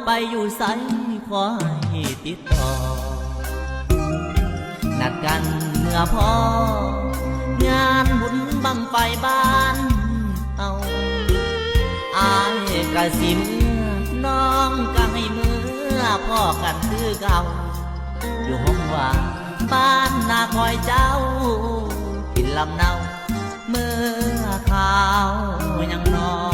ไปอยู่ไสขอให้ติดต่อนัดกันเมื่อพองานบุญบังไฟบ้านเอาอายกะสิเมื่อน้องก็ให้เมื่อพ่อกันคือเก่าอยู่ห้องว่าบ้านนาคอยเจ้ากินลำเนาเมื่อข่าวยังนอน